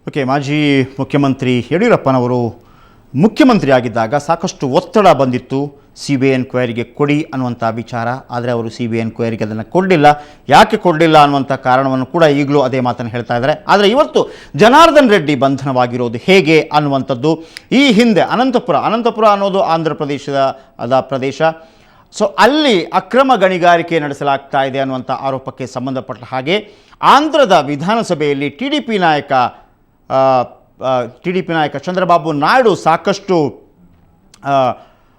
Okay, ಮಾಜಿ ಮುಖ್ಯಮಂತ್ರಿ ಯಡಿಯೂರಪ್ಪನವರು ಮುಖ್ಯಮಂತ್ರಿ ಆಗಿದ್ದಾಗ ಸಾಕಷ್ಟು ಒತ್ತಡ ಬಂದಿತ್ತು ಸಿ ಬಿ ಐ ಎನ್ಕ್ವೈರಿಗೆ ಕೊಡಿ ಅನ್ನುವಂಥ ವಿಚಾರ. ಆದರೆ ಅವರು ಸಿ ಬಿ ಐ ಎನ್ಕ್ವೈರಿಗೆ ಅದನ್ನು ಕೊಡಲಿಲ್ಲ. ಯಾಕೆ ಕೊಡಲಿಲ್ಲ ಅನ್ನುವಂಥ ಕಾರಣವನ್ನು ಕೂಡ ಈಗಲೂ ಅದೇ ಮಾತನ್ನು ಹೇಳ್ತಾ ಇದ್ದಾರೆ. ಆದರೆ ಇವತ್ತು ಜನಾರ್ದನ್ ರೆಡ್ಡಿ ಬಂಧನವಾಗಿರೋದು ಹೇಗೆ ಅನ್ನುವಂಥದ್ದು, ಈ ಹಿಂದೆ ಅನಂತಪುರ ಅನ್ನೋದು ಆಂಧ್ರ ಪ್ರದೇಶದ ಪ್ರದೇಶ. ಸೊ ಅಲ್ಲಿ ಅಕ್ರಮ ಗಣಿಗಾರಿಕೆ ನಡೆಸಲಾಗ್ತಾ ಇದೆ ಅನ್ನುವಂಥ ಆರೋಪಕ್ಕೆ ಸಂಬಂಧಪಟ್ಟ ಹಾಗೆ ಆಂಧ್ರದ ವಿಧಾನಸಭೆಯಲ್ಲಿ ಟಿ ಡಿ ಪಿ ನಾಯಕ ಚಂದ್ರಬಾಬು ನಾಯ್ಡು ಸಾಕಷ್ಟು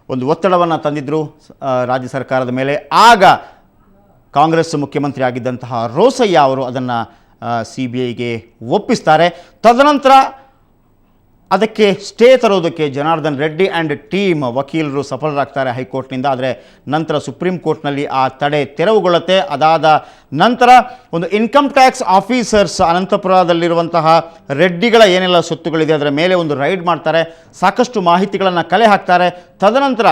ಒಂದು ಒತ್ತಡವನ್ನು ತಂದಿದ್ದರು ರಾಜ್ಯ ಸರ್ಕಾರದ ಮೇಲೆ. ಆಗ ಕಾಂಗ್ರೆಸ್ ಮುಖ್ಯಮಂತ್ರಿ ಆಗಿದ್ದಂತಹ ರೋಸಯ್ಯ ಅವರು ಅದನ್ನು ಸಿ ಬಿ ಐಗೆ ಒಪ್ಪಿಸ್ತಾರೆ. ತದನಂತರ ಅದಕ್ಕೆ ಸ್ಟೇ ತರೋದಕ್ಕೆ ಜನಾರ್ದನ್ ರೆಡ್ಡಿ ಆ್ಯಂಡ್ ಟೀಮ್ ವಕೀಲರು ಸಫಲರಾಗ್ತಾರೆ ಹೈಕೋರ್ಟ್ನಿಂದ. ಆದರೆ ನಂತರ ಸುಪ್ರೀಂ ಕೋರ್ಟ್ನಲ್ಲಿ ಆ ತಡೆ ತೆರವುಗೊಳ್ಳುತ್ತೆ. ಅದಾದ ನಂತರ ಒಂದು ಇನ್ಕಮ್ ಟ್ಯಾಕ್ಸ್ ಆಫೀಸರ್ಸ್ ಅನಂತಪುರದಲ್ಲಿರುವಂತಹ ರೆಡ್ಡಿಗಳ ಏನೆಲ್ಲ ಸೊತ್ತುಗಳಿದೆ ಅದರ ಮೇಲೆ ಒಂದು ರೈಡ್ ಮಾಡ್ತಾರೆ, ಸಾಕಷ್ಟು ಮಾಹಿತಿಗಳನ್ನು ಕಲೆ ಹಾಕ್ತಾರೆ. ತದನಂತರ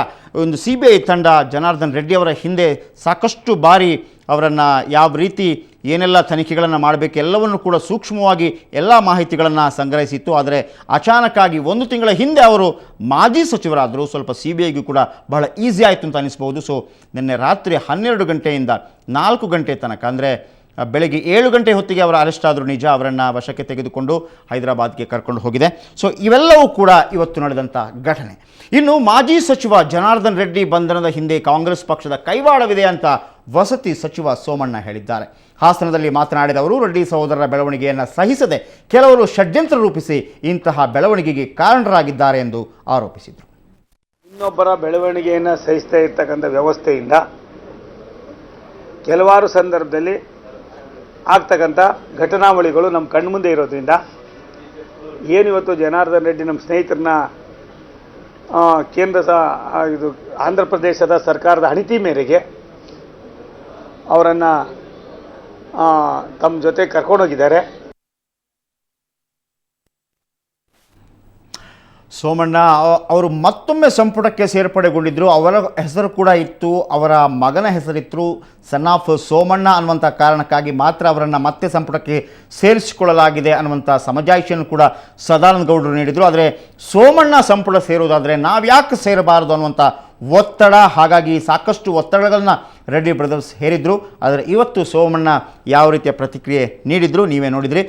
ಒಂದು ಸಿ ಬಿ ಐ ತಂಡ ಜನಾರ್ದನ್ ರೆಡ್ಡಿ ಅವರ ಹಿಂದೆ ಸಾಕಷ್ಟು ಬಾರಿ ಅವರನ್ನು ಯಾವ ರೀತಿ ಏನೆಲ್ಲ ತನಿಖೆಗಳನ್ನು ಮಾಡಬೇಕು ಎಲ್ಲವನ್ನು ಕೂಡ ಸೂಕ್ಷ್ಮವಾಗಿ ಎಲ್ಲ ಮಾಹಿತಿಗಳನ್ನು ಸಂಗ್ರಹಿಸಿತ್ತು. ಆದರೆ ಅಚಾನಕ್ಕಾಗಿ 1 ತಿಂಗಳ ಹಿಂದೆ ಅವರು ಮಾಜಿ ಸಚಿವರಾದರು. ಸ್ವಲ್ಪ ಸಿ ಬಿ ಐಗೂ ಕೂಡ ಬಹಳ ಈಸಿ ಆಯಿತು ಅಂತ ಅನಿಸ್ಬೋದು. ಸೊ ನಿನ್ನೆ ರಾತ್ರಿ 12 ಗಂಟೆಯಿಂದ 4 ಗಂಟೆ ತನಕ, ಅಂದರೆ ಬೆಳಗ್ಗೆ 7 ಗಂಟೆ ಹೊತ್ತಿಗೆ ಅವರ ಅರೆಸ್ಟ್ ಆದರೂ ನಿಜ, ಅವರನ್ನು ವಶಕ್ಕೆ ತೆಗೆದುಕೊಂಡು ಹೈದರಾಬಾದ್ಗೆ ಕರ್ಕೊಂಡು ಹೋಗಿದೆ. ಸೊ ಇವೆಲ್ಲವೂ ಕೂಡ ಇವತ್ತು ನಡೆದಂಥ ಘಟನೆ. ಇನ್ನು ಮಾಜಿ ಸಚಿವ ಜನಾರ್ದನ್ ರೆಡ್ಡಿ ಬಂಧನದ ಹಿಂದೆ ಕಾಂಗ್ರೆಸ್ ಪಕ್ಷದ ಕೈವಾಡವಿದೆ ಅಂತ ವಸತಿ ಸಚಿವ ಸೋಮಣ್ಣ ಹೇಳಿದ್ದಾರೆ. ಹಾಸನದಲ್ಲಿ ಮಾತನಾಡಿದ ಅವರು, ರೆಡ್ಡಿ ಸಹೋದರರ ಬೆಳವಣಿಗೆಯನ್ನು ಸಹಿಸದೆ ಕೆಲವರು ಷಡ್ಯಂತ್ರ ರೂಪಿಸಿ ಇಂತಹ ಬೆಳವಣಿಗೆಗೆ ಕಾರಣರಾಗಿದ್ದಾರೆ ಎಂದು ಆರೋಪಿಸಿದರು. ಇನ್ನೊಬ್ಬರ ಬೆಳವಣಿಗೆಯನ್ನು ಸಹಿಸ್ತಾ ಇರ್ತಕ್ಕಂಥ ವ್ಯವಸ್ಥೆಯಿಂದ ಕೆಲವಾರು ಸಂದರ್ಭದಲ್ಲಿ ಆಗ್ತಕ್ಕಂಥ ಘಟನಾವಳಿಗಳು ನಮ್ಮ ಕಣ್ಮುಂದೆ ಇರೋದ್ರಿಂದ ಏನಿವತ್ತು ಜನಾರ್ದನ್ ರೆಡ್ಡಿ ನಮ್ಮ ಸ್ನೇಹಿತರನ್ನ ಇದು ಆಂಧ್ರ ಪ್ರದೇಶದ ಸರ್ಕಾರದ ಅಣಿತಿ ಮೇರೆಗೆ ಅವರನ್ನು ತಮ್ಮ ಜೊತೆ ಕರ್ಕೊಂಡೋಗಿದ್ದಾರೆ. ಸೋಮಣ್ಣ ಅವರು ಮತ್ತೊಮ್ಮೆ ಸಂಪುಟಕ್ಕೆ ಸೇರ್ಪಡೆಗೊಂಡಿದ್ದರು. ಅವರ ಹೆಸರು ಕೂಡ ಇತ್ತು, ಅವರ ಮಗನ ಹೆಸರಿತ್ತು, ಸನ್ ಆಫ್ ಸೋಮಣ್ಣ ಅನ್ನುವಂಥ ಕಾರಣಕ್ಕಾಗಿ ಮಾತ್ರ ಅವರನ್ನು ಮತ್ತೆ ಸಂಪುಟಕ್ಕೆ ಸೇರಿಸಿಕೊಳ್ಳಲಾಗಿದೆ ಅನ್ನುವಂಥ ಸಮಜಾಯಿಷಿಯನ್ನು ಕೂಡ ಸದಾನಂದ ಗೌಡರು ನೀಡಿದರು. ಆದರೆ ಸೋಮಣ್ಣ ಸಂಪುಟ ಸೇರುವುದಾದರೆ ನಾವ್ಯಾಕೆ ಸೇರಬಾರದು ಅನ್ನುವಂಥ ಒತ್ತಡ, ಹಾಗಾಗಿ ಸಾಕಷ್ಟು ಒತ್ತಡಗಳನ್ನ ರೆಡ್ಡಿ ಬ್ರದರ್ಸ್ ಹೇರಿದ್ರು. ಆದರೆ ಇವತ್ತು ಸೋಮಣ್ಣ ಯಾವ ರೀತಿಯ ಪ್ರತಿಕ್ರಿಯೆ ನೀಡಿದ್ರು ನೀವೇ ನೋಡಿದ್ರಿ.